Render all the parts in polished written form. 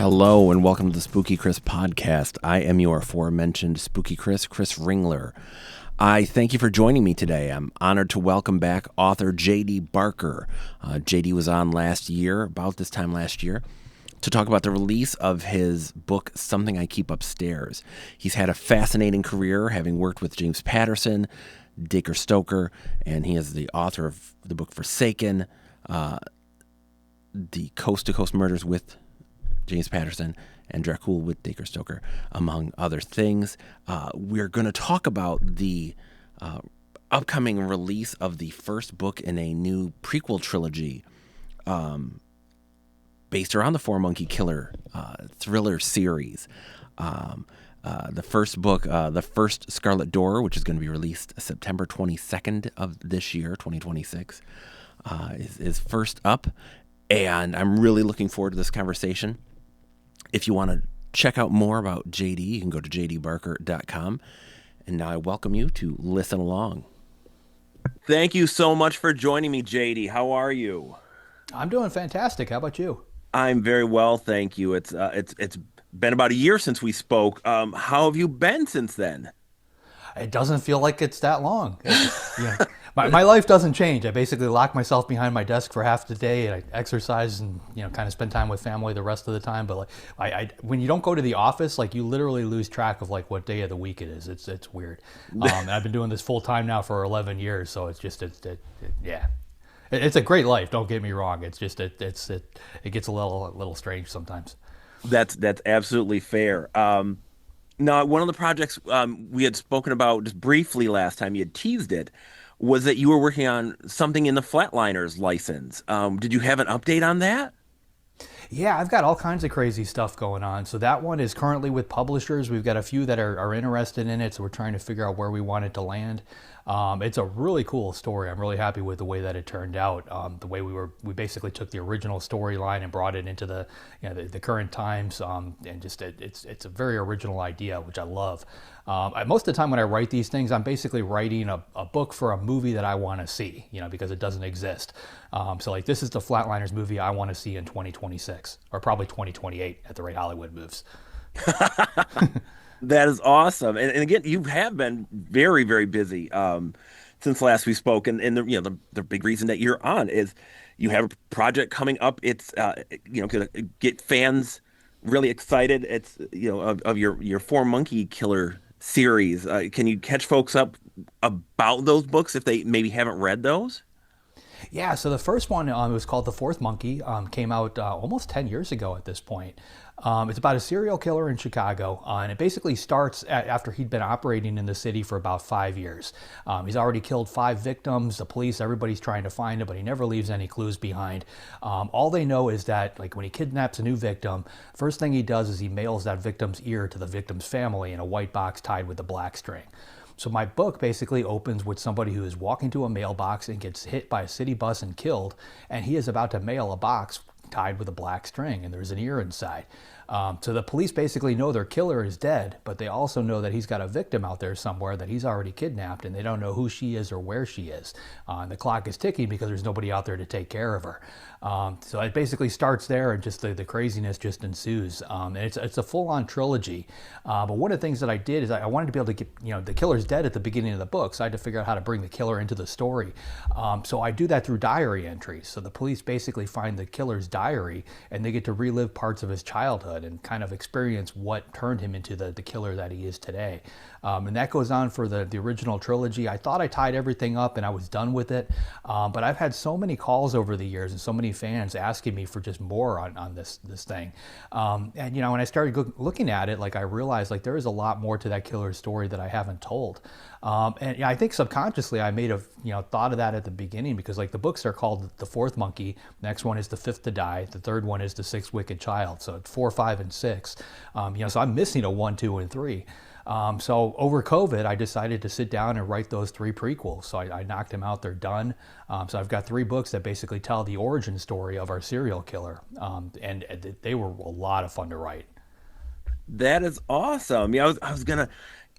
Hello and welcome to the Spooky Chris podcast. I am your aforementioned Spooky Chris Ringler. I thank you for joining me today. I'm honored to welcome back author J.D. Barker. J.D. was on last year, about this time last year, to talk about the release of his book, Something I Keep Upstairs. He's had a fascinating career, having worked with James Patterson, Dacre Stoker, and he is the author of the book Forsaken, the Coast to Coast Murders with James Patterson, and Dracul with Dacre Stoker, among other things. We're going to talk about the upcoming release of the first book in a new prequel trilogy based around the Four Monkey Killer thriller series. The first book, The First Scarlet Door, which is going to be released September 22nd of this year, 2026, is first up. And I'm really looking forward to this conversation. If you want to check out more about JD, you can go to jdbarker.com. And now I welcome you to listen along. Thank you so much for joining me, JD. How are you? I'm doing fantastic. How about you? I'm very well, thank you. It's been about a year since we spoke. How have you been since then? It doesn't feel like it's that long. My life doesn't change. I basically lock myself behind my desk for half the day, and I exercise and kind of spend time with family the rest of the time. But when you don't go to the office, you literally lose track of what day of the week it is. It's weird. And I've been doing this full time now for 11 years, so yeah. It's a great life. Don't get me wrong. It's just it gets a little strange sometimes. That's absolutely fair. Now, one of the projects we had spoken about just briefly last time, you had teased it, was that you were working on something in the Flatliners license. Did you have an update on that? Yeah, I've got all kinds of crazy stuff going on. So that one is currently with publishers. We've got a few that are interested in it, so we're trying to figure out where we want it to land. It's a really cool story. I'm really happy with the way that it turned out. The way we basically took the original storyline and brought it into the current times, and just it's a very original idea, which I love. Most of the time when I write these things, I'm basically writing a book for a movie that I want to see, because it doesn't exist. So this is the Flatliners movie I want to see in 2026, or probably 2028 at the rate Hollywood moves. That is awesome. And again, you have been very, very busy since last we spoke. And the big reason that you're on is you have a project coming up. It's going to get fans really excited. It's of your Four Monkey Killer series. Can you catch folks up about those books if they maybe haven't read those? Yeah, so the first one was called The Fourth Monkey, came out almost 10 years ago at this point. It's about a serial killer in Chicago, and it basically starts after he'd been operating in the city for about 5 years. He's already killed 5 victims. The police, everybody's trying to find him, but he never leaves any clues behind. All they know is that when he kidnaps a new victim, first thing he does is he mails that victim's ear to the victim's family in a white box tied with a black string. So my book basically opens with somebody who is walking to a mailbox and gets hit by a city bus and killed, and he is about to mail a box tied with a black string, and there's an ear inside. So the police basically know their killer is dead, but they also know that he's got a victim out there somewhere that he's already kidnapped, and they don't know who she is or where she is. The clock is ticking because there's nobody out there to take care of her. So it basically starts there, and just the craziness just ensues. And it's a full-on trilogy. But one of the things that I did is I wanted to be able to get, the killer's dead at the beginning of the book, so I had to figure out how to bring the killer into the story. So I do that through diary entries. So the police basically find the killer's diary, and they get to relive parts of his childhood and kind of experience what turned him into the killer that he is today. And that goes on for the original trilogy. I thought I tied everything up and I was done with it. But I've had so many calls over the years and so many fans asking me for just more on this thing. And when I started looking at it, I realized there is a lot more to that killer's story that I haven't told. And I think subconsciously I may have thought of that at the beginning, because the books are called The Fourth Monkey. Next one is The Fifth to Die. The third one is The Sixth Wicked Child. So it's 4, 5, and 6. So I'm missing a 1, 2, and 3. So over COVID, I decided to sit down and write those 3 prequels. So I knocked them out. They're done. So I've got 3 books that basically tell the origin story of our serial killer. And they were a lot of fun to write. That is awesome. Yeah, I was gonna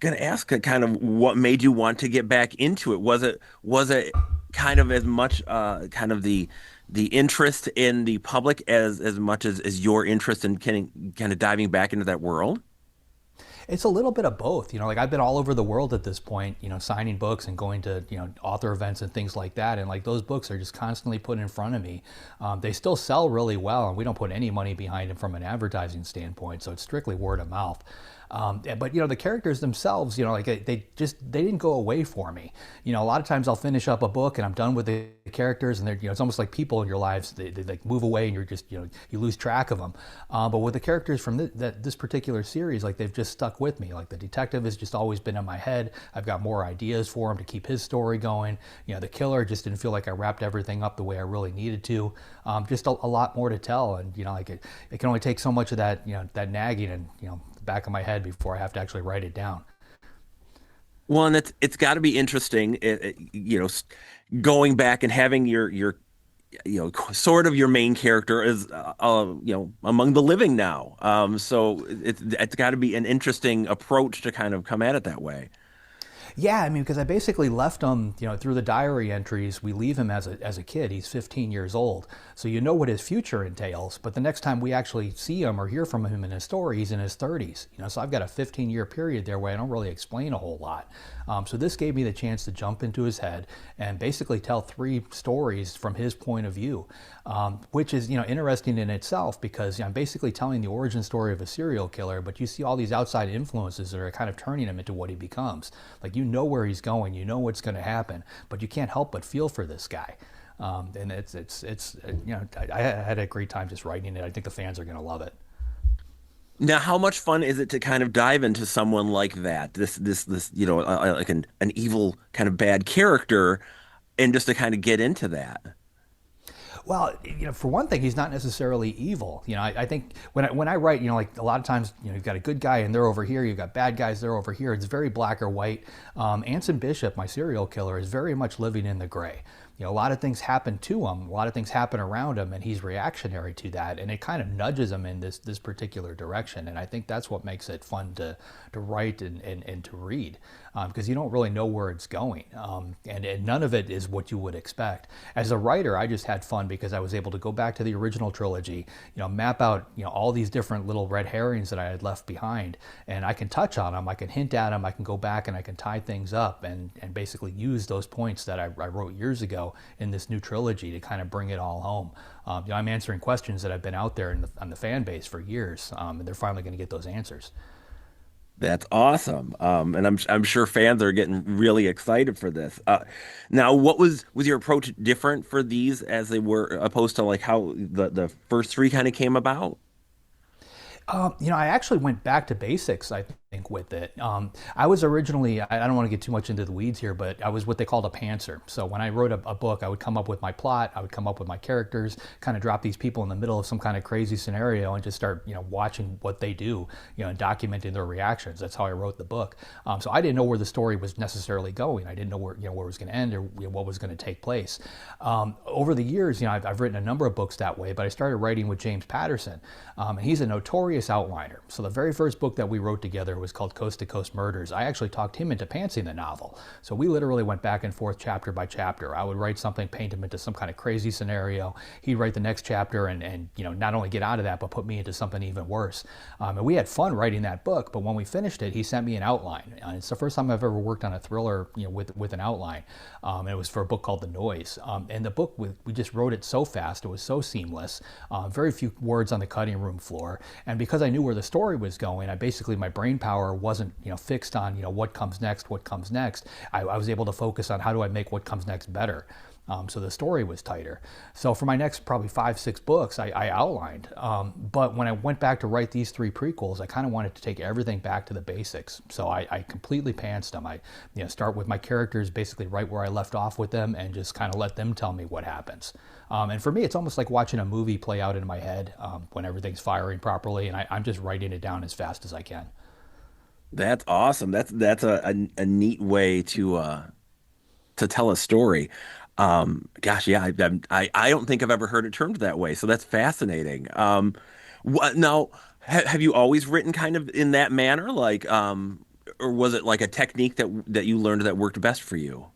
ask kind of what made you want to get back into it. Was it kind of as much kind of the interest in the public as much as your interest in kind of diving back into that world? It's a little bit of both. Like I've been all over the world at this point, signing books and going to, author events and things like that. And like those books are just constantly put in front of me. They still sell really well, and we don't put any money behind them from an advertising standpoint. So it's strictly word of mouth. But the characters themselves, like they didn't go away for me. A lot of times I'll finish up a book and I'm done with the characters, and they're, it's almost like people in your lives. They like move away, and you're just, you lose track of them. But with the characters from this particular series, like they've just stuck with me. Like the detective has just always been in my head. I've got more ideas for him to keep his story going. The killer just didn't feel like I wrapped everything up the way I really needed to. Just a lot more to tell, and like it can only take so much of that, that nagging and the back of my head before I have to actually write it down. Well, and it's got to be interesting, going back and having your sort of your main character is among the living now. So it's got to be an interesting approach to kind of come at it that way. Yeah, I mean, because I basically left him, through the diary entries. We leave him as a kid. He's 15 years old. So you know what his future entails. But the next time we actually see him or hear from him in his story, he's in his 30s. So I've got a 15-year period there where I don't really explain a whole lot. So this gave me the chance to jump into his head and basically tell three stories from his point of view, which is, interesting in itself because I'm basically telling the origin story of a serial killer, but you see all these outside influences that are kind of turning him into what he becomes. Like you know where he's going, you know what's going to happen, but you can't help but feel for this guy. And I had a great time just writing it. I think the fans are going to love it. Now, how much fun is it to kind of dive into someone like that, this like an evil kind of bad character, and just to kind of get into that? Well, for one thing, he's not necessarily evil. I think when I write, like a lot of times, you've got a good guy and they're over here, you've got bad guys, they're over here. It's very black or white. Anson Bishop, my serial killer, is very much living in the gray. A lot of things happen to him, a lot of things happen around him, and he's reactionary to that, and it kind of nudges him in this particular direction. And I think that's what makes it fun to write and to read, because you don't really know where it's going, and none of it is what you would expect. As a writer, I just had fun because I was able to go back to the original trilogy, map out all these different little red herrings that I had left behind, and I can touch on them, I can hint at them, I can go back and I can tie things up and basically use those points that I wrote years ago in this new trilogy to kind of bring it all home. I'm answering questions that have been out there on the fan base for years, and they're finally going to get those answers. That's awesome. And I'm sure fans are getting really excited for this. Now, what was your approach different for these as they were opposed to like how the first three kind of came about? I actually went back to basics, I think, with it. I was originally, I don't want to get too much into the weeds here, but I was what they called a pantser. So when I wrote a book, I would come up with my plot, I would come up with my characters, kind of drop these people in the middle of some kind of crazy scenario and just start, watching what they do, and documenting their reactions. That's how I wrote the book. So I didn't know where the story was necessarily going. I didn't know where it was going to end or what was going to take place. Over the years, I've written a number of books that way, but I started writing with James Patterson, and he's a notorious outliner. So the very first book that we wrote together was called Coast to Coast Murders. I actually talked him into pantsing the novel. So we literally went back and forth chapter by chapter. I would write something, paint him into some kind of crazy scenario. He'd write the next chapter and not only get out of that, but put me into something even worse. And we had fun writing that book, but when we finished it, he sent me an outline. And it's the first time I've ever worked on a thriller, with an outline. And it was for a book called The Noise. And the book, we just wrote it so fast. It was so seamless. Very few words on the cutting room floor. And because I knew where the story was going, my brain power wasn't, fixed on, what comes next. I was able to focus on how do I make what comes next better. So the story was tighter. So for my next probably 5, 6 books, I outlined. But when I went back to write these 3 prequels, I kind of wanted to take everything back to the basics. So I completely pantsed them. I start with my characters basically right where I left off with them and just kind of let them tell me what happens. And for me, it's almost like watching a movie play out in my head when everything's firing properly, and I'm just writing it down as fast as I can. That's awesome. That's a neat way to tell a story. Gosh, yeah, I don't think I've ever heard it termed that way. So that's fascinating. Now, have you always written kind of in that manner, like, or was it like a technique that you learned that worked best for you?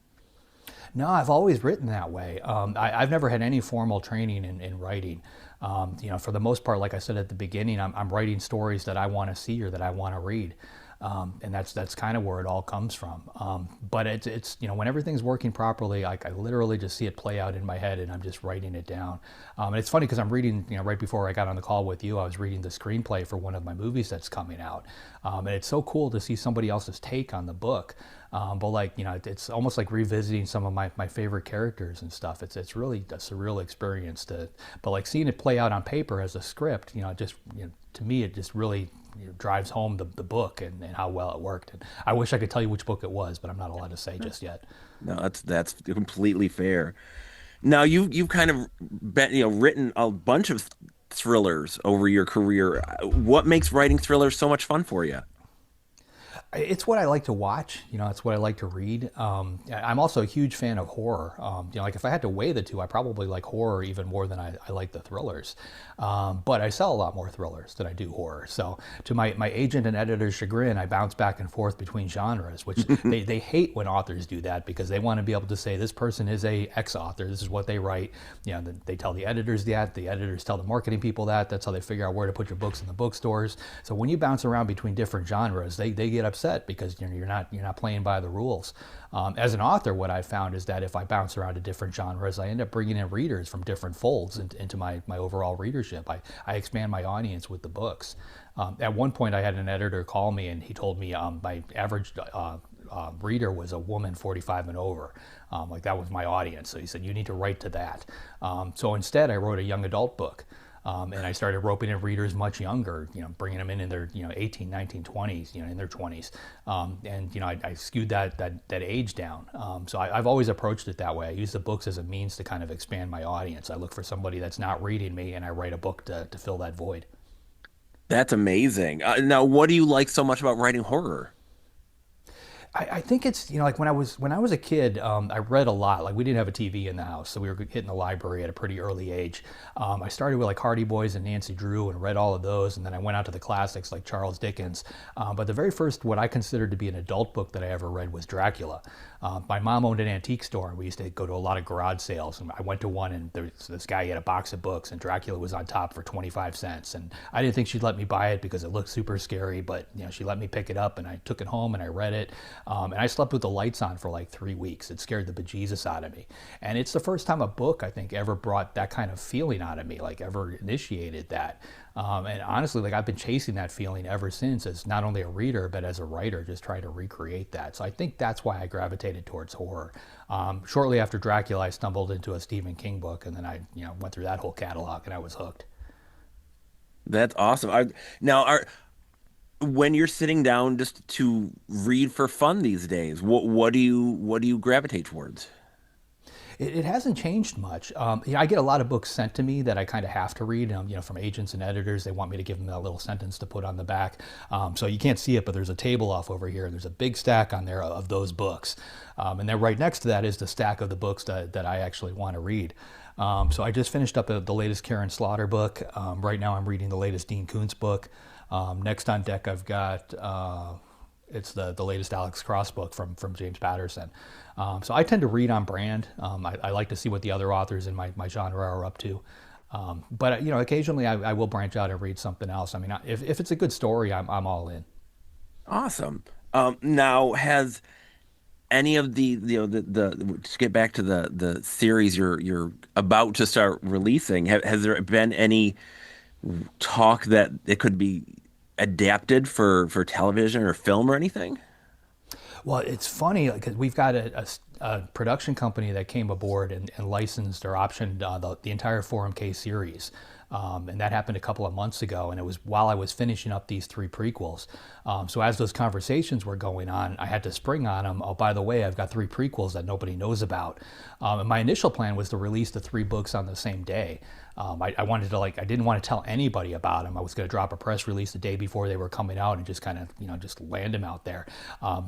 No, I've always written that way. I've never had any formal training in writing. For the most part, like I said at the beginning, I'm writing stories that I want to see or that I want to read. And that's kind of where it all comes from. But it's when everything's working properly, I literally just see it play out in my head, and I'm just writing it down. And it's funny because I'm reading, right before I got on the call with you, I was reading the screenplay for one of my movies that's coming out, and it's so cool to see somebody else's take on the book. But it's almost like revisiting some of my favorite characters and stuff. It's really a surreal experience but like seeing it play out on paper as a script, to me it just really drives home the book and how well it worked. And I wish I could tell you which book it was, but I'm not allowed to say just yet. No, that's completely fair. Now you've kind of been, written a bunch of thrillers over your career. What makes writing thrillers so much fun for you? It's what I like to watch. It's what I like to read. I'm also a huge fan of horror. Like if I had to weigh the two, I probably like horror even more than I like the thrillers. But I sell a lot more thrillers than I do horror. So to my agent and editor's chagrin, I bounce back and forth between genres, which they hate when authors do that because they want to be able to say this person is a ex-author. This is what they write. They tell the editors that. The editors tell the marketing people that. That's how they figure out where to put your books in the bookstores. So when you bounce around between different genres, they get upset because you're not playing by the rules. As an author, what I found is that if I bounce around to different genres, I end up bringing in readers from different folds into my overall readership. I expand my audience with the books. At one point, I had an editor call me and he told me my average reader was a woman 45 and over. Like that was my audience. So he said, you need to write to that. So instead, I wrote a young adult book. And I started roping in readers much younger, bringing them in their, 18, 19, 20s, in their 20s. I skewed that age down. So I've always approached it that way. I use the books as a means to kind of expand my audience. I look for somebody that's not reading me and I write a book to fill that void. That's amazing. Now, what do you like so much about writing horror? I think it's like when I was a kid, I read a lot. Like we didn't have a TV in the house, so we were hitting the library at a pretty early age. I started with like Hardy Boys and Nancy Drew and read all of those, and then I went out to the classics like Charles Dickens. But the very first what I considered to be an adult book that I ever read was Dracula. My mom owned an antique store, and we used to go to a lot of garage sales. And I went to one, and there's this guy, he had a box of books, and Dracula was on top for 25 cents. And I didn't think she'd let me buy it because it looked super scary, but she let me pick it up, and I took it home and I read it. And I slept with the lights on for like 3 weeks. It scared the bejesus out of me. And it's the first time a book, I think, ever brought that kind of feeling out of me, like ever initiated that. And honestly, like I've been chasing that feeling ever since as not only a reader, but as a writer, just trying to recreate that. So I think that's why I gravitated towards horror. Shortly after Dracula, I stumbled into a Stephen King book, and then I went through that whole catalog, and I was hooked. That's awesome. When you're sitting down just to read for fun these days, what do you gravitate towards? It hasn't changed much. I get a lot of books sent to me that I kind of have to read. From agents and editors, they want me to give them that little sentence to put on the back. So you can't see it, but there's a table off over here, and there's a big stack on there of those books. And then right next to that is the stack of the books that I actually want to read. So I just finished up the latest Karen Slaughter book. Right now, I'm reading the latest Dean Koontz book. Next on deck, I've got it's the latest Alex Cross book from James Patterson. So I tend to read on brand. I like to see what the other authors in my genre are up to. But occasionally I will branch out and read something else. I mean, if it's a good story, I'm all in. Awesome. Now, has any of the to get back to the series you're about to start releasing, has there been any talk that it could be adapted for television or film or anything? Well, it's funny because we've got a production company that came aboard and licensed or optioned the entire Forum K series. And that happened a couple of months ago, and it was while I was finishing up these 3 prequels. So as those conversations were going on, I had to spring on them. Oh, by the way, I've got 3 prequels that nobody knows about. And my initial plan was to release the 3 books on the same day. I wanted to I didn't want to tell anybody about them. I was going to drop a press release the day before they were coming out and just kind of, just land them out there.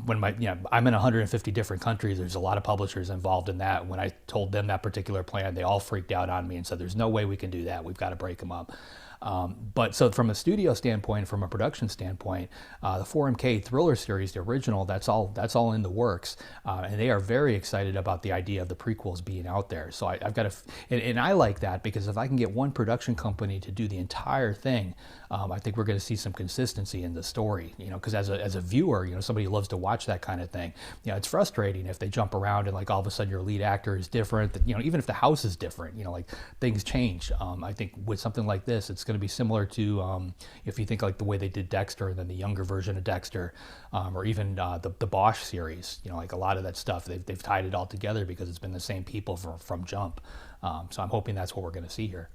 When I'm in 150 different countries. There's a lot of publishers involved in that. When I told them that particular plan, they all freaked out on me and said, "There's no way we can do that. We've got to break them up." But so from a studio standpoint, from a production standpoint, the 4MK Thriller series, the original, that's all in the works, and they are very excited about the idea of the prequels being out there. So I've got and I like that because if I can get one production company to do the entire thing, I think we're going to see some consistency in the story. Because as a viewer, somebody who loves to watch that kind of thing, it's frustrating if they jump around and like all of a sudden your lead actor is different. Even if the house is different, like things change. I think with something like this, it's going to be similar to if you think like the way they did Dexter and then the younger version of Dexter, or even the Bosch series. Like a lot of that stuff, they've tied it all together because it's been the same people from Jump. So I'm hoping that's what we're going to see here.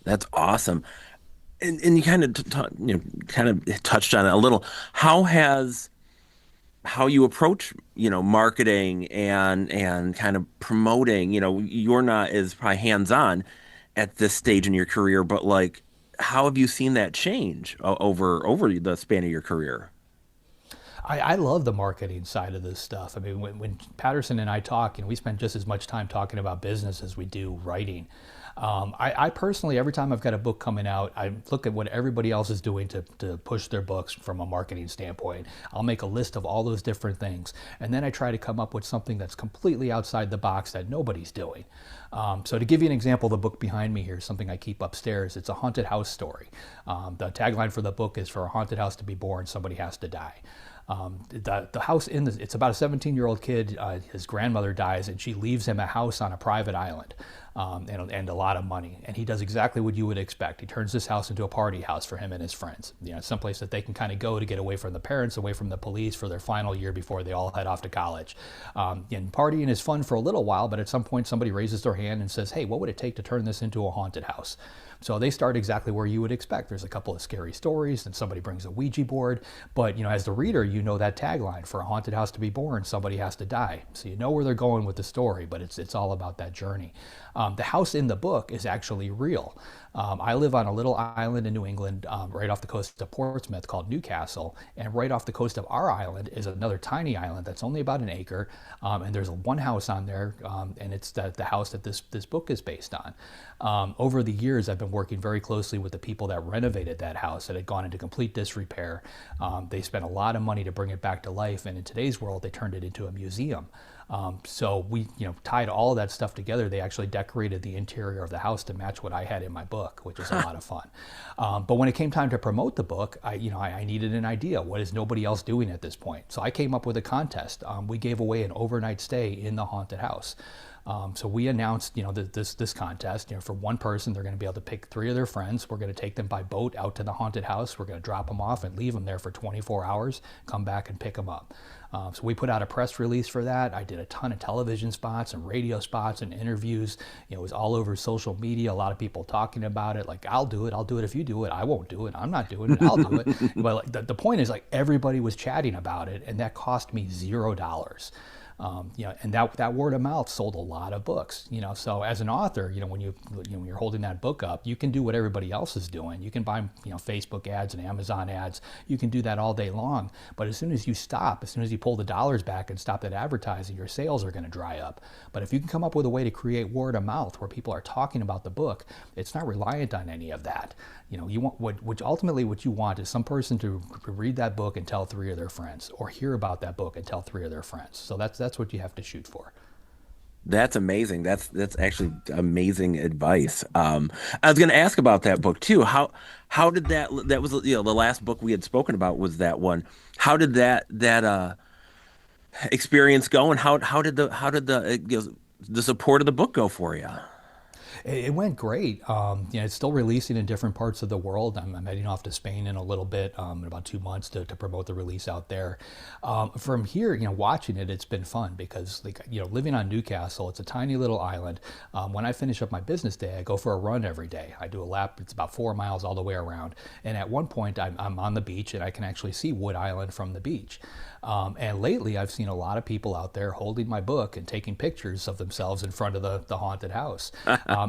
That's awesome. And you kind of kind of touched on it a little. How you approach marketing and kind of promoting, you're not as probably hands-on at this stage in your career, but like how have you seen that change over the span of your career? I love the marketing side of this stuff. I mean, when Patterson and I talk, we spend just as much time talking about business as we do writing. I personally, every time I've got a book coming out, I look at what everybody else is doing to push their books from a marketing standpoint. I'll make a list of all those different things, and then I try to come up with something that's completely outside the box that nobody's doing. So to give you an example, the book behind me here is something I keep upstairs. It's a haunted house story. The tagline for the book is, "For a haunted house to be born, somebody has to die." The house it's about a 17-year-old kid. His grandmother dies, and she leaves him a house on a private island, and a lot of money. And he does exactly what you would expect. He turns this house into a party house for him and his friends. Someplace that they can kind of go to get away from the parents, away from the police for their final year before they all head off to college. And partying is fun for a little while, but at some point somebody raises their hand and says, "Hey, what would it take to turn this into a haunted house?" So they start exactly where you would expect. There's a couple of scary stories, and somebody brings a Ouija board. But as the reader, that tagline, "For a haunted house to be born, somebody has to die." So you know where they're going with the story, but it's all about that journey. The house in the book is actually real. I live on a little island in New England, right off the coast of Portsmouth, called Newcastle, and right off the coast of our island is another tiny island that's only about an acre, and there's one house on there, and it's the house that this book is based on. Over the years, I've been working very closely with the people that renovated that house that had gone into complete disrepair. They spent a lot of money to bring it back to life, and in today's world, they turned it into a museum. So we, tied all of that stuff together. They actually decorated the interior of the house to match what I had in my book, which is a lot of fun. But when it came time to promote the book, I needed an idea. What is nobody else doing at this point? So I came up with a contest. We gave away an overnight stay in the haunted house. So we announced, this contest. For one person, they're going to be able to pick 3 of their friends. We're going to take them by boat out to the haunted house. We're going to drop them off and leave them there for 24 hours. Come back and pick them up. So we put out a press release for that. I did a ton of television spots and radio spots and interviews. It was all over social media. A lot of people talking about it. Like, I'll do it if you do it. I won't do it. I'm not doing it. I'll do it. But like, the point is, like, everybody was chatting about it, and that cost me $0. And that word of mouth sold a lot of books. So as an author, when you're holding that book up, you can do what everybody else is doing. You can buy, Facebook ads and Amazon ads. You can do that all day long. But as soon as you pull the dollars back and stop that advertising, your sales are going to dry up. But if you can come up with a way to create word of mouth where people are talking about the book, it's not reliant on any of that. You want what you want is some person to read that book and tell 3 of their friends, or hear about that book and tell 3 of their friends. So that's what you have to shoot for. That's amazing. That's actually amazing advice. I was going to ask about that book too. How did that was the last book we had spoken about was that one. How did that experience go, and how did the support of the book go for you? It went great. It's still releasing in different parts of the world. I'm heading off to Spain in a little bit, in about 2 months to promote the release out there. From here, watching it, it's been fun because, living on Newcastle, it's a tiny little island. When I finish up my business day, I go for a run every day. I do a lap. It's about 4 miles all the way around. And at one point, I'm on the beach and I can actually see Wood Island from the beach. And lately, I've seen a lot of people out there holding my book and taking pictures of themselves in front of the haunted house.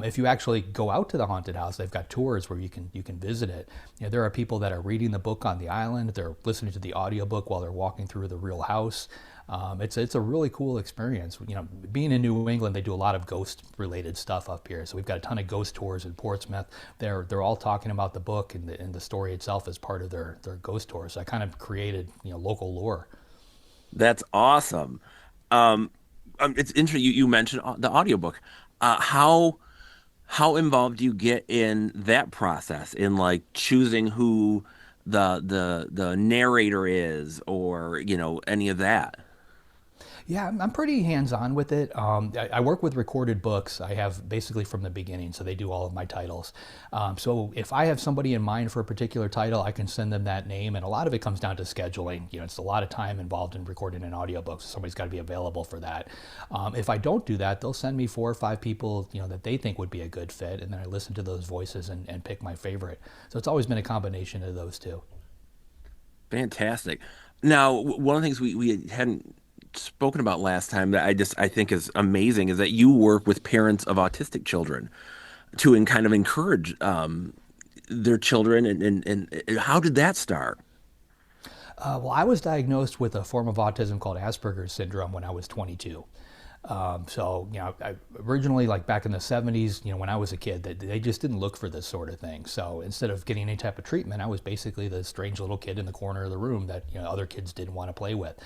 If you actually go out to the haunted house, they've got tours where you can visit it. There are people that are reading the book on the island. They're listening to the audiobook while they're walking through the real house. It's a really cool experience. Being in New England, they do a lot of ghost related stuff up here. So we've got a ton of ghost tours in Portsmouth. They're all talking about the book and the story itself as part of their ghost tour. So I kind of created local lore. That's awesome. Um, it's interesting. You mentioned the audiobook. How involved do you get in that process in like choosing who the narrator is, or any of that? Yeah, I'm pretty hands-on with it. I work with recorded books. I have basically from the beginning, so they do all of my titles. So if I have somebody in mind for a particular title, I can send them that name, and a lot of it comes down to scheduling. It's a lot of time involved in recording an audiobook, so somebody's got to be available for that. If I don't do that, they'll send me 4 or 5 people, that they think would be a good fit, and then I listen to those voices and pick my favorite. So it's always been a combination of those two. Fantastic. Now, one of the things we hadn't spoken about last time that I think is amazing is that you work with parents of autistic children to kind of encourage their children, and how did that start? Well, I was diagnosed with a form of autism called Asperger's syndrome when I was 22. So, I originally, like back in the 70s, when I was a kid, they just didn't look for this sort of thing. So instead of getting any type of treatment, I was basically the strange little kid in the corner of the room that, other kids didn't want to play with.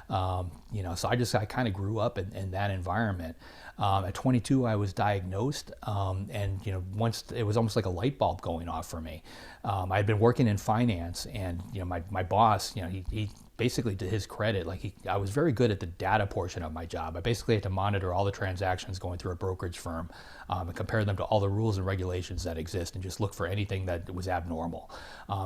So I kind of grew up in that environment. At 22, I was diagnosed, and once it was almost like a light bulb going off for me. I had been working in finance, and my boss, he basically, to his credit, I was very good at the data portion of my job. I basically had to monitor all the transactions going through a brokerage firm, and compare them to all the rules and regulations that exist, and just look for anything that was abnormal.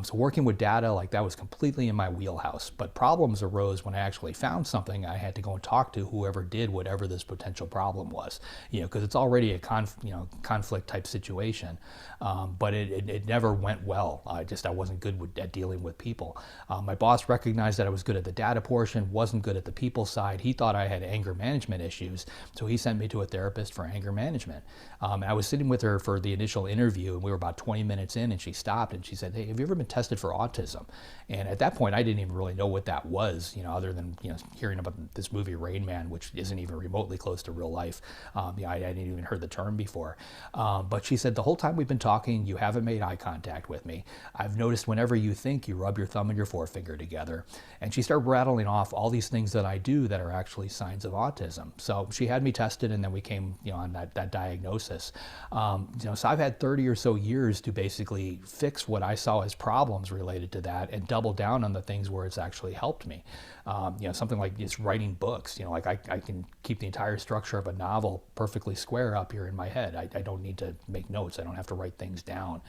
So working with data like that was completely in my wheelhouse. But problems arose when I actually found something. I had to go and talk to whoever did whatever this potential problem was, because it's already a conflict type situation. But it never went well. I wasn't good at dealing with people. My boss recognized that I was good at the data portion, wasn't good at the people side. He thought I had anger management issues, so he sent me to a therapist for anger management. And I was sitting with her for the initial interview, and we were about 20 minutes in, and she stopped and she said, "Hey, have you ever been tested for autism?" And at that point, I didn't even really know what that was, other than hearing about this movie Rain Man, which isn't even remotely close to real life. I hadn't even heard the term before. But she said, "The whole time we've been talking, you haven't made eye contact with me. I've noticed whenever you think, you rub your thumb and your forefinger together." And she started rattling off all these things that I do that are actually signs of autism. So she had me tested, and then we came, on that diagnosis. So I've had 30 or so years to basically fix what I saw as problems related to that, and double down on the things where it's actually helped me. Something like just writing books. I can keep the entire structure of a novel perfectly square up here in my head. I don't need to make notes. I don't have to write things down.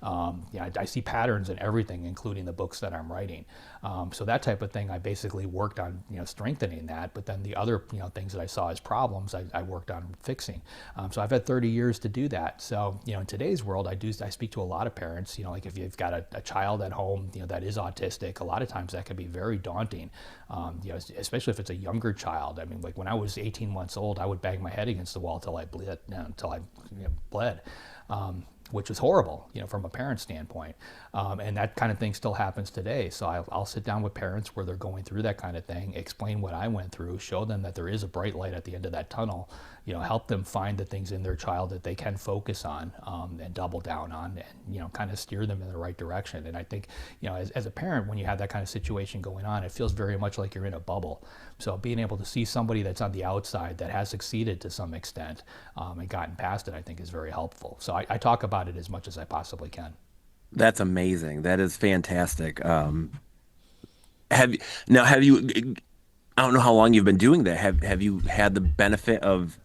I see patterns in everything, including the books that I'm writing. So that type of thing, I basically worked on, strengthening that. But then the other, things that I saw as problems, I worked on fixing. So I've had 30 years to do that. So, in today's world, I speak to a lot of parents, like if you've got a child at home, that is autistic, a lot of times that can be very daunting. Especially if it's a younger child. I mean, like when I was 18 months old, I would bang my head against the wall until I bled. Which was horrible, from a parent standpoint. And that kind of thing still happens today. So I'll sit down with parents where they're going through that kind of thing, explain what I went through, show them that there is a bright light at the end of that tunnel, help them find the things in their child that they can focus on, and double down on, and, kind of steer them in the right direction. And I think, as a parent, when you have that kind of situation going on, it feels very much like you're in a bubble. So being able to see somebody that's on the outside that has succeeded to some extent, and gotten past it, I think is very helpful. So I talk about it as much as I possibly can. That's amazing. That is fantastic. Have now have you? I don't know how long you've been doing that. Have you had the benefit of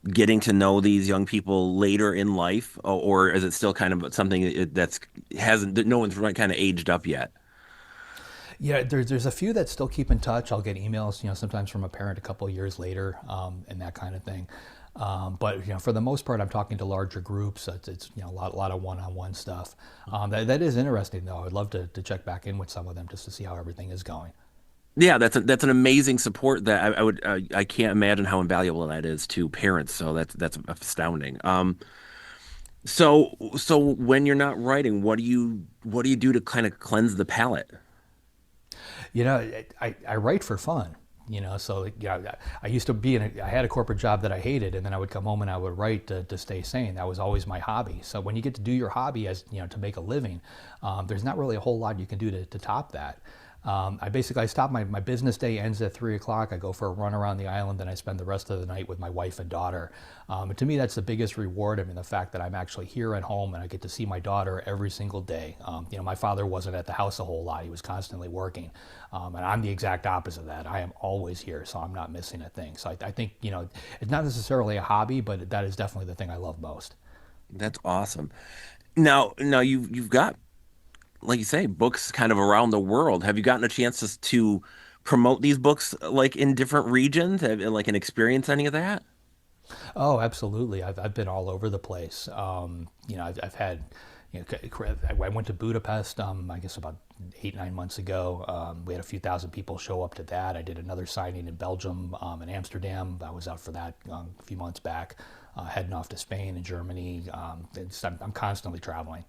getting to know these young people later in life, or is it still kind of something that's hasn't that no one's really kind of aged up yet? Yeah, there's a few that still keep in touch. I'll get emails, sometimes from a parent a couple of years later, and that kind of thing. But for the most part, I'm talking to larger groups. It's a lot of one-on-one stuff. That is interesting, though. I'd love to check back in with some of them just to see how everything is going. Yeah, that's an amazing support that I would I can't imagine how invaluable that is to parents. So that's astounding. So when you're not writing, what do you do to kind of cleanse the palate? You know, I write for fun. You know, so I used to be I had a corporate job that I hated, and then I would come home and I would write to stay sane. That was always my hobby. So when you get to do your hobby as you know to make a living, there's not really a whole lot you can do to top that. I stop my business day ends at 3 o'clock. I go for a run around the island, and I spend the rest of the night with my wife and daughter. And to me, that's the biggest reward. I mean, the fact that I'm actually here at home and I get to see my daughter every single day. You know, my father wasn't at the house a whole lot; he was constantly working, and I'm the exact opposite of that. I am always here, so I'm not missing a thing. So I think you know, it's not necessarily a hobby, but that is definitely the thing I love most. That's awesome. Now you've got, like you say, books kind of around the world. Have you gotten a chance to promote these books like in different regions? Have like an experience any of that? Oh, absolutely. I've been all over the place. You know, I've had, you know, I went to Budapest, I guess about 8, 9 months ago. We had a few thousand people show up to that. I did another signing in Belgium, in Amsterdam. I was out for that a few months back, heading off to Spain and Germany. I'm constantly traveling.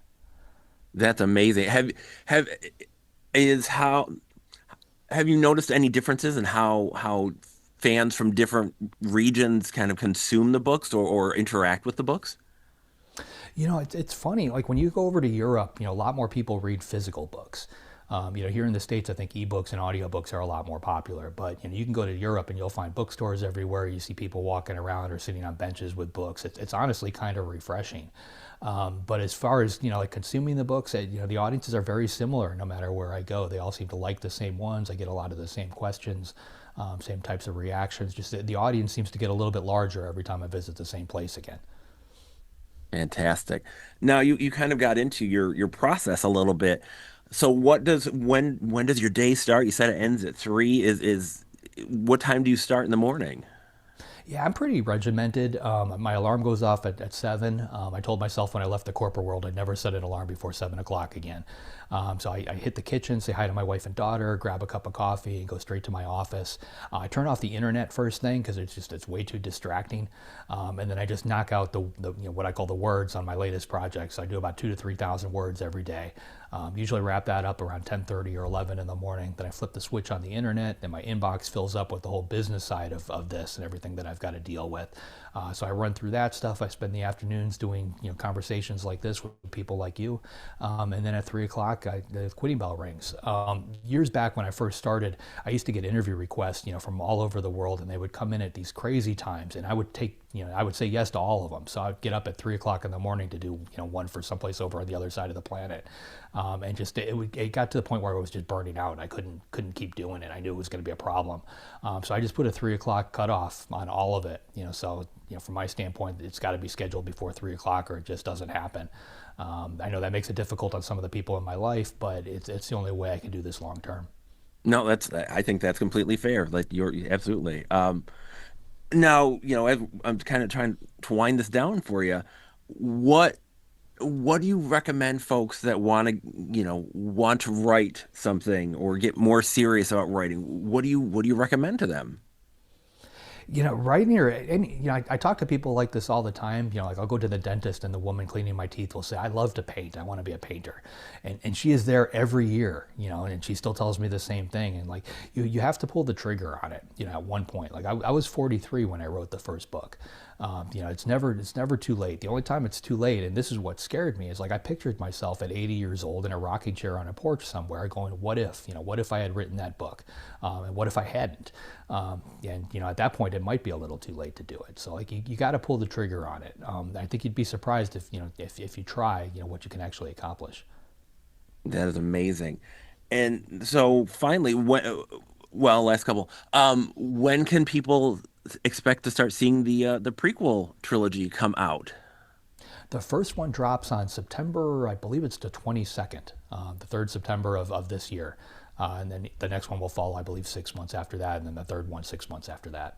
That's amazing. Have is how have you noticed any differences in how fans from different regions kind of consume the books or interact with the books? You know, it's funny. Like when you go over to Europe, you know, a lot more people read physical books. You know, here in the States, I think ebooks and audiobooks are a lot more popular. But, you know, you can go to Europe and you'll find bookstores everywhere. You see people walking around or sitting on benches with books. It's honestly kind of refreshing. But as far as, you know, like consuming the books, you know, the audiences are very similar no matter where I go. They all seem to like the same ones. I get a lot of the same questions, same types of reactions. Just the audience seems to get a little bit larger every time I visit the same place again. Fantastic. Now you kind of got into your process a little bit. So when does your day start? You said it ends at 3. Is what time do you start in the morning? Yeah, I'm pretty regimented. My alarm goes off at 7. I told myself when I left the corporate world I'd never set an alarm before 7 o'clock again. So I hit the kitchen, say hi to my wife and daughter, grab a cup of coffee, and go straight to my office. I turn off the internet first thing because it's way too distracting, and then I just knock out the you know what I call the words on my latest projects. So I do about 2 to 3 thousand words every day. Usually wrap that up around 10:30 or 11 in the morning. Then I flip the switch on the internet, and my inbox fills up with the whole business side of this and everything that I've got to deal with. So I run through that stuff. I spend the afternoons doing conversations like this with people like you, and then at 3 o'clock the quitting bell rings. Years back when I first started, I used to get interview requests from all over the world, and they would come in at these crazy times, and I would take I would say yes to all of them. So I'd get up at 3 o'clock in the morning to do one for someplace over on the other side of the planet, and just it got to the point where I was just burning out. I couldn't keep doing it. I knew it was going to be a problem, so I just put a 3 o'clock cutoff on all of it. So from my standpoint, it's got to be scheduled before 3 o'clock, or it just doesn't happen. I know that makes it difficult on some of the people in my life, but it's the only way I can do this long term. No, I think that's completely fair. Like you're absolutely. Now, I'm kind of trying to wind this down for you. What what do you recommend folks that want to write something or get more serious about writing? What do you recommend to them? Writing or any, I talk to people like this all the time. Like I'll go to the dentist and the woman cleaning my teeth will say, I love to paint. I want to be a painter. And she is there every year, and she still tells me the same thing. And like, you have to pull the trigger on it, at one point. Like I was 43 when I wrote the first book. It's never too late. The only time it's too late, and this is what scared me, is like I pictured myself at 80 years old in a rocking chair on a porch somewhere going, what if, what if I had written that book? And what if I hadn't? And at that point, it might be a little too late to do it. So like you got to pull the trigger on it. I think you'd be surprised if you try, what you can actually accomplish. That is amazing. And so finally, last couple. When can people expect to start seeing the prequel trilogy come out? The first one drops on September, I believe it's the 22nd, the 3rd September of this year. And then the next one will fall, I believe, 6 months after that, and then the third one 6 months after that.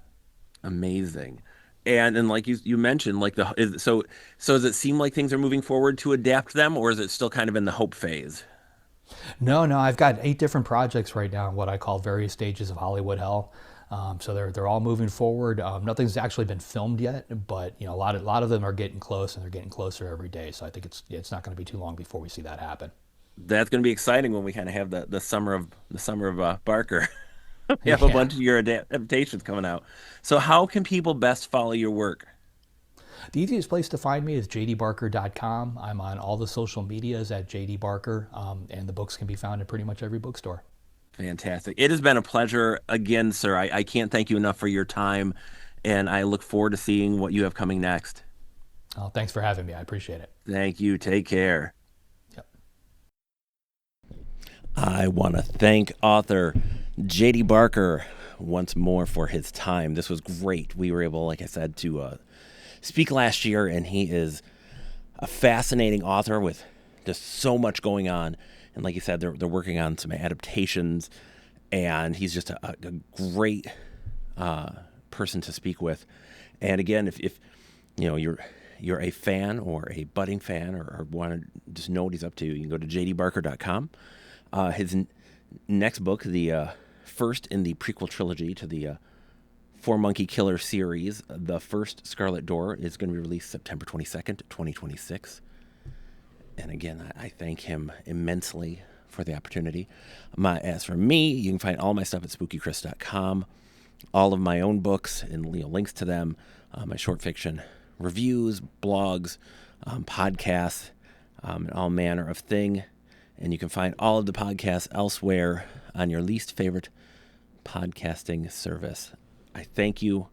Amazing. And like you mentioned, like so does it seem like things are moving forward to adapt them, or is it still kind of in the hope phase? No, I've got 8 different projects right now in what I call various stages of Hollywood hell. So they're all moving forward. Nothing's actually been filmed yet, but a lot of them are getting close, and they're getting closer every day. So I think it's not going to be too long before we see that happen. That's going to be exciting when we kind of have the summer of Barker. We have a Yeah. bunch of your adaptations coming out. So how can people best follow your work? The easiest place to find me is jdbarker.com. I'm on all the social medias at jdbarker, and the books can be found in pretty much every bookstore. Fantastic. It has been a pleasure again, sir. I can't thank you enough for your time, and I look forward to seeing what you have coming next. Thanks for having me. I appreciate it. Thank you. Take care. Yep. I want to thank author J.D. Barker once more for his time. This was great. We were able, like I said, to speak last year, and he is a fascinating author with just so much going on. And like you said, they're working on some adaptations, and he's just a great person to speak with. And again, if you're a fan or a budding fan or want to just know what he's up to, you can go to jdbarker.com. His next book, the first in the prequel trilogy to the Four Monkey Killer series, The First Scarlet Door, is going to be released September 22nd, 2026. And again, I thank him immensely for the opportunity. As for me, you can find all my stuff at spookychris.com, all of my own books and links to them, my short fiction reviews, blogs, podcasts, and all manner of thing. And you can find all of the podcasts elsewhere on your least favorite podcasting service. I thank you.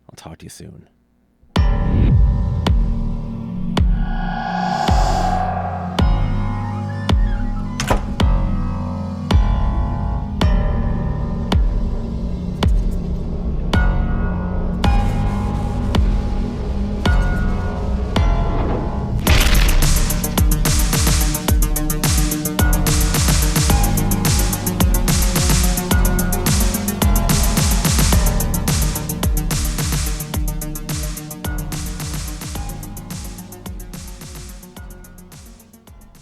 I'll talk to you soon.